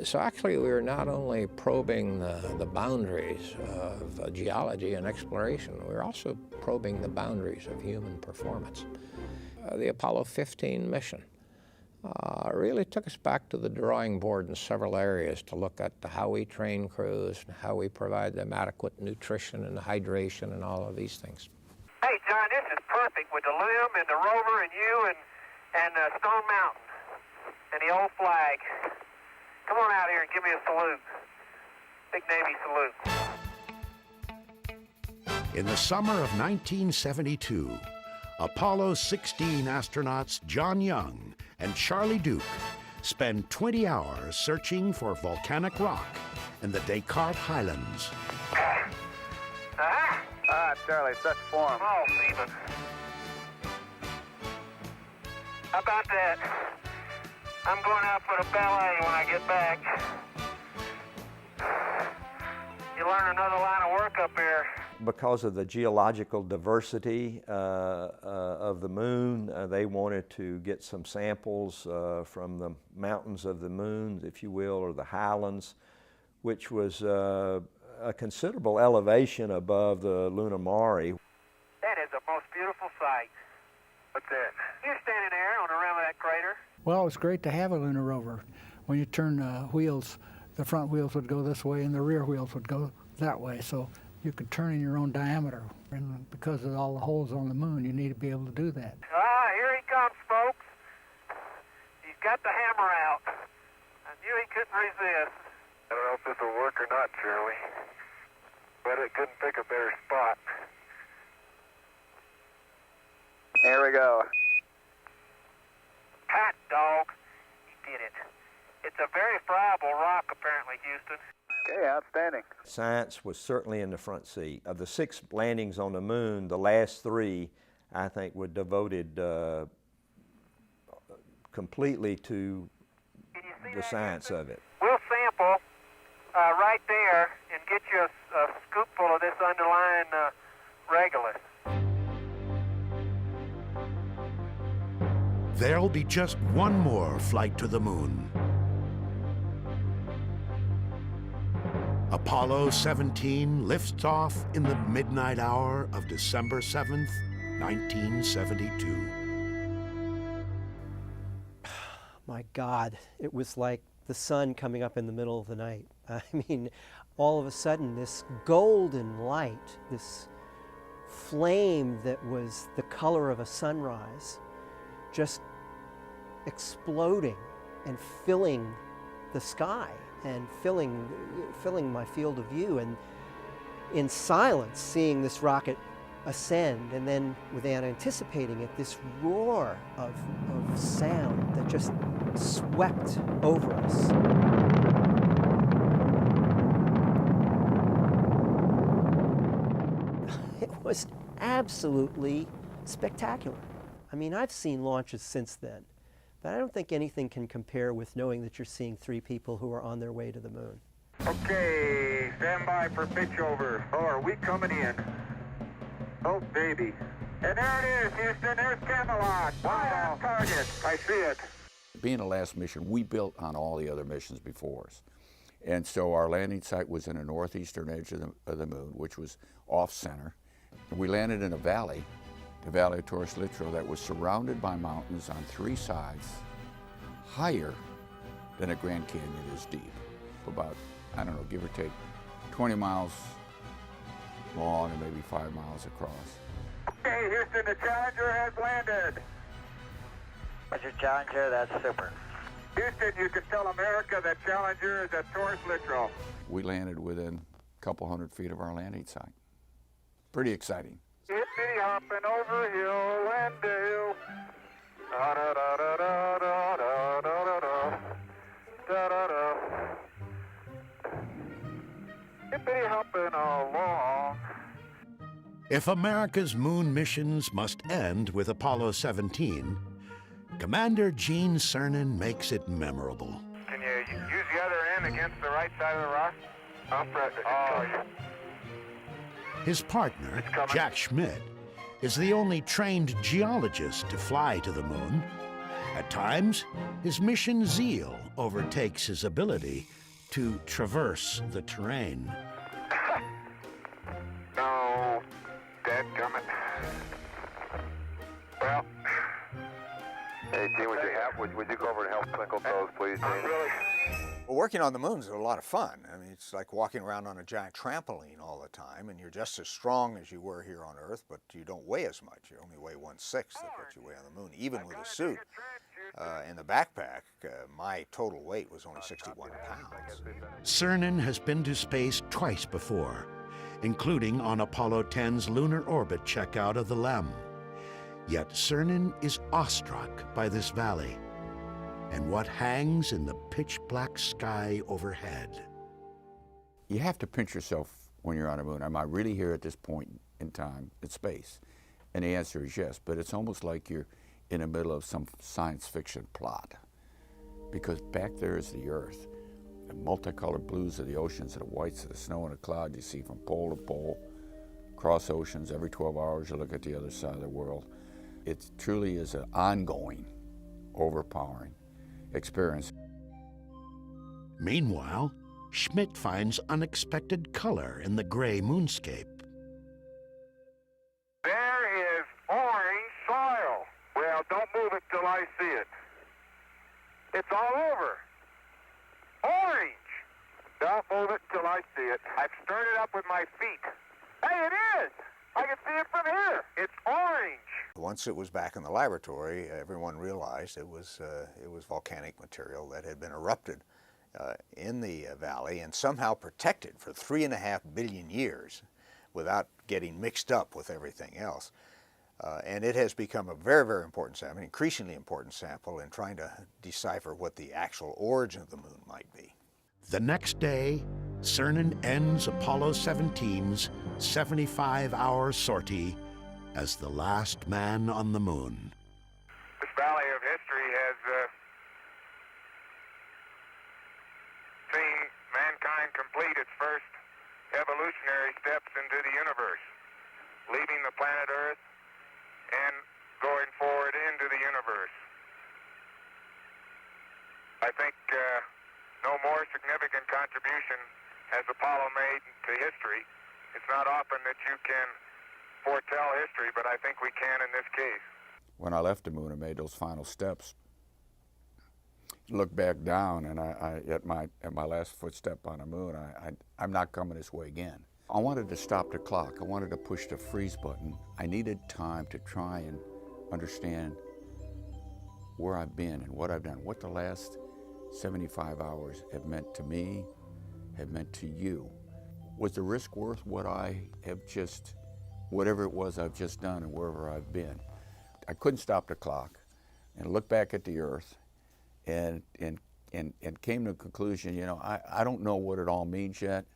Speaker 20: So actually we were not only probing the boundaries of geology and exploration, we were also probing the boundaries of human performance. The Apollo 15 mission really took us back to the drawing board in several areas to look at how we train crews, and how we provide them adequate nutrition and hydration and all of these things.
Speaker 1: Hey, John, this is perfect with the LIM and the rover and you and Stone Mountain and the old flag. Come on out here and give me a salute. Big Navy salute.
Speaker 2: In the summer of 1972, Apollo 16 astronauts John Young and Charlie Duke spend 20 hours searching for volcanic rock in the Descartes Highlands.
Speaker 1: Ah, Charlie, such form. Oh, Stephen. How about that? I'm going out for the ballet when I get back. You learn another line of work up here.
Speaker 5: Because of the geological diversity of the moon, they wanted to get some samples from the mountains of the moon, if you will, or the highlands, which was a considerable elevation above the lunar mare.
Speaker 1: That is the most beautiful sight. What's that? You're standing there on the rim of that crater.
Speaker 6: Well, it's great to have a lunar rover. When you turn wheels, the front wheels would go this way and the rear wheels would go that way. So you could turn in your own diameter. And because of all the holes on the moon, you need to be able to do that.
Speaker 1: Ah, here he comes, folks. He's got the hammer out. I knew he couldn't resist. I don't know if this will work or not, Charlie. But it couldn't pick a better spot. Here we go. Hot dog. He did it. It's a very friable rock, apparently, Houston. Okay, outstanding.
Speaker 5: Science was certainly in the front seat. Of the 6 landings on the moon, the last 3, I think, were devoted completely to the science of it.
Speaker 1: We'll sample right there and get you a scoopful of this underlying regolith.
Speaker 2: There'll be just one more flight to the moon. Apollo 17 lifts off in the midnight hour of December 7th, 1972.
Speaker 8: My God, it was like the sun coming up in the middle of the night. I mean, all of a sudden, this golden light, this flame that was the color of a sunrise, just exploding and filling the sky and filling my field of view, and in silence seeing this rocket ascend, and then without anticipating it, this roar of sound that just swept over us. It was absolutely spectacular. I mean, I've seen launches since then, but I don't think anything can compare with knowing that you're seeing 3 people who are on their way to the moon.
Speaker 1: Okay, stand by for pitch over. Oh, are we coming in? Oh, baby. And there it is, Houston. There's Camelot. Wide on target. I see it.
Speaker 14: Being the last mission, we built on all the other missions before us. And so our landing site was in the northeastern edge of the moon, which was off-center. We landed in a valley, the Valley of Torres Litro, that was surrounded by mountains on 3 sides, higher than a Grand Canyon is deep. About, I don't know, give or take 20 miles long and maybe 5 miles across.
Speaker 1: Okay, Houston, the Challenger has landed. Roger, Challenger, that's super. Houston, you can tell America that Challenger is at Torres Litro.
Speaker 14: We landed within a couple hundred feet of our landing site. Pretty exciting.
Speaker 1: Hippity hopping over hill and dale. Da da da da da da da da da da da da. Hippity hopping along.
Speaker 2: If America's moon missions must end with Apollo 17, Commander Gene Cernan makes it memorable.
Speaker 1: Can you use the other end against the right side of the rock? I'll press it. Oh, yeah.
Speaker 2: His partner, Jack Schmidt, is the only trained geologist to fly to the moon. At times, his mission zeal overtakes his ability to traverse the terrain.
Speaker 1: No, dadgummit. Well, hey
Speaker 12: Gene, would you go over and help twinkle toes, please, Gene?
Speaker 11: Well, working on the moon is a lot of fun. I mean, it's like walking around on a giant trampoline all the time, and you're just as strong as you were here on Earth, but you don't weigh as much. You only weigh 1/6 of what you weigh on the moon, even with a suit. In the backpack, my total weight was only 61 pounds.
Speaker 2: Cernan has been to space twice before, including on Apollo 10's lunar orbit checkout of the LEM. Yet Cernan is awestruck by this valley and what hangs in the pitch-black sky overhead.
Speaker 14: You have to pinch yourself when you're on a moon. Am I really here at this point in time in space? And the answer is yes, but it's almost like you're in the middle of some science fiction plot, because back there is the Earth, the multicolored blues of the oceans and the whites of the snow and the cloud you see from pole to pole, across oceans. Every 12 hours you look at the other side of the world. It truly is an ongoing, overpowering experience.
Speaker 2: Meanwhile, Schmidt finds unexpected color in the gray moonscape.
Speaker 12: There is orange soil. Well, don't move it till I see it. It's all over. Orange. Don't move it till I see it. I've stirred it up with my feet. Hey, it is. I can see it from here. It's orange.
Speaker 11: Once it was back in the laboratory, everyone realized it was volcanic material that had been erupted in the valley and somehow protected for 3.5 billion years without getting mixed up with everything else. And it has become a very, very important sample, an increasingly important sample in trying to decipher what the actual origin of the moon might be.
Speaker 2: The next day, Cernan ends Apollo 17's 75-hour sortie as the last man on the moon.
Speaker 12: This valley of history has seen mankind complete its first evolutionary steps into the universe, leaving the planet Earth and going forward into the universe. I think no more significant contribution has Apollo made to history. It's not often that you can foretell history, but I think we can in this case.
Speaker 14: When I left the moon and made those final steps, looked back down, and at my last footstep on the moon, I'm not coming this way again. I wanted to stop the clock. I wanted to push the freeze button. I needed time to try and understand where I've been and what I've done, what the last 75 hours have meant to me, have meant to you. Was the risk worth what I have just, whatever it was I've just done and wherever I've been? I couldn't stop the clock and look back at the Earth and came to the conclusion, you know, I don't know what it all means yet,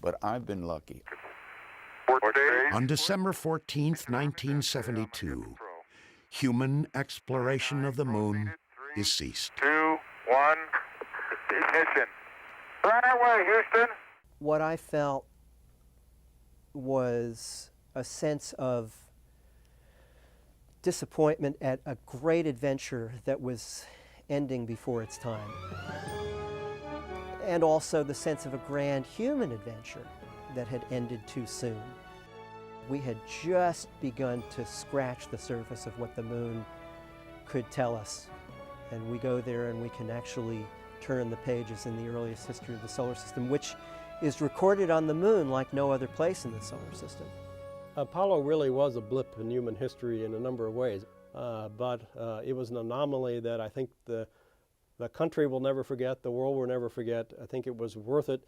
Speaker 14: but I've been lucky.
Speaker 2: On December 14th, 1972, human exploration of the moon is ceased.
Speaker 12: 2, 1, ignition. Right away, Houston.
Speaker 8: What I felt was a sense of disappointment at a great adventure that was ending before its time. And also the sense of a grand human adventure that had ended too soon. We had just begun to scratch the surface of what the moon could tell us. And we go there and we can actually turn the pages in the earliest history of the solar system, which is recorded on the moon like no other place in the solar system.
Speaker 13: Apollo really was a blip in human history in a number of ways, but it was an anomaly that I think the country will never forget, the world will never forget. I think it was worth it,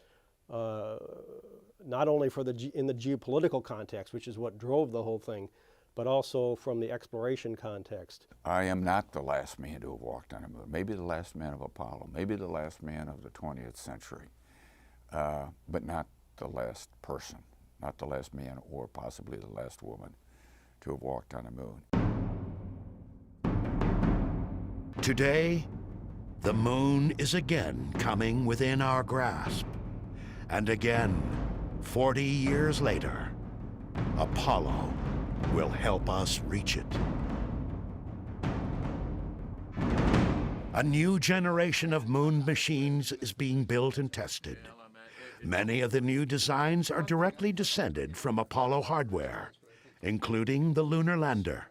Speaker 13: not only for in the geopolitical context, which is what drove the whole thing, but also from the exploration context.
Speaker 14: I am not the last man to have walked on the moon. Maybe the last man of Apollo, maybe the last man of the 20th century, but not the last person, not the last man or possibly the last woman to have walked on the moon.
Speaker 2: Today, the moon is again coming within our grasp. And again, 40 years later, Apollo will help us reach it. A new generation of moon machines is being built and tested. Many of the new designs are directly descended from Apollo hardware, including the lunar lander.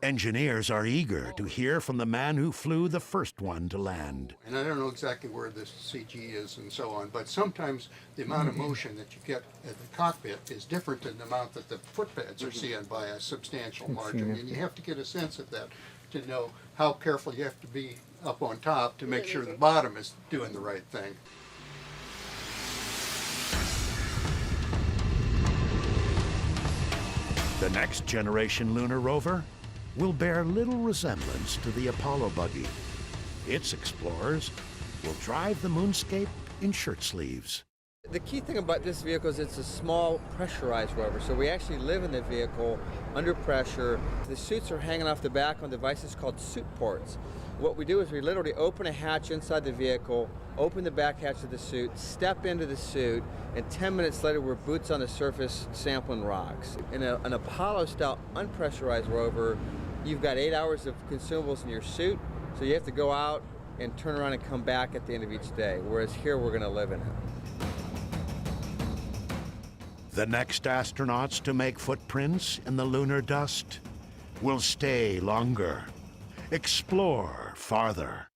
Speaker 2: Engineers are eager to hear from the man who flew the first one to land.
Speaker 15: And I don't know exactly where this CG is and so on, but sometimes the amount of motion that you get at the cockpit is different than the amount that the footpads are seeing by a substantial margin. And you have to get a sense of that to know how careful you have to be up on top to make sure the bottom is doing the right thing.
Speaker 2: The next generation lunar rover will bear little resemblance to the Apollo buggy. Its explorers will drive the moonscape in shirt sleeves.
Speaker 16: The key thing about this vehicle is it's a small pressurized rover, so we actually live in the vehicle under pressure. The suits are hanging off the back on devices called suit ports. What we do is we literally open a hatch inside the vehicle, open the back hatch of the suit, step into the suit, and 10 minutes later we're boots on the surface sampling rocks. In an Apollo-style unpressurized rover, you've got 8 hours of consumables in your suit, so you have to go out and turn around and come back at the end of each day, whereas here we're going to live in it.
Speaker 2: The next astronauts to make footprints in the lunar dust will stay longer, explore farther,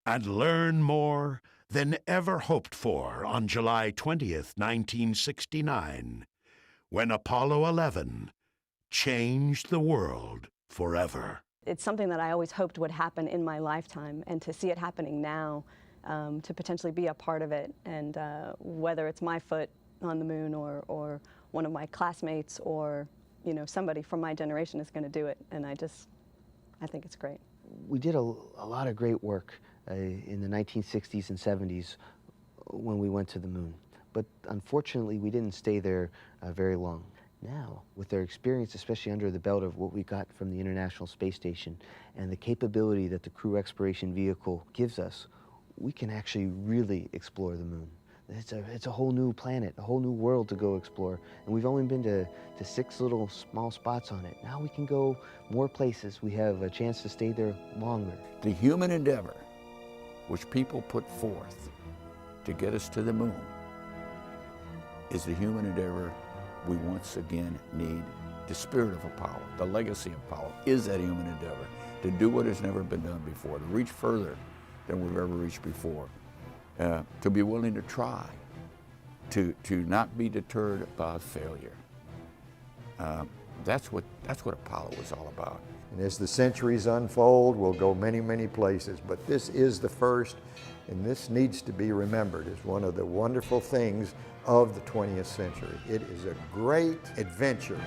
Speaker 2: and learn more than ever hoped for on July 20th, 1969, when Apollo 11 changed the world forever.
Speaker 23: It's something that I always hoped would happen in my lifetime, and to see it happening now, to potentially be a part of it, and whether it's my foot on the moon or one of my classmates or somebody from my generation is going to do it, and I think it's great.
Speaker 24: We did a lot of great work in the 1960s and 70s when we went to the moon, but unfortunately we didn't stay there very long. Now, with their experience, especially under the belt of what we got from the International Space Station and the capability that the Crew Exploration Vehicle gives us, we can actually really explore the moon. It's a whole new planet, a whole new world to go explore. And we've only been to 6 little small spots on it. Now we can go more places. We have a chance to stay there longer.
Speaker 14: The human endeavor which people put forth to get us to the moon is the human endeavor we once again need. The spirit of Apollo, the legacy of Apollo, is that human endeavor to do what has never been done before, to reach further than we've ever reached before. To be willing to try, to not be deterred by failure. That's what Apollo was all about.
Speaker 5: And as the centuries unfold, we'll go many, many places, but this is the first, and this needs to be remembered as one of the wonderful things of the 20th century. It is a great adventure.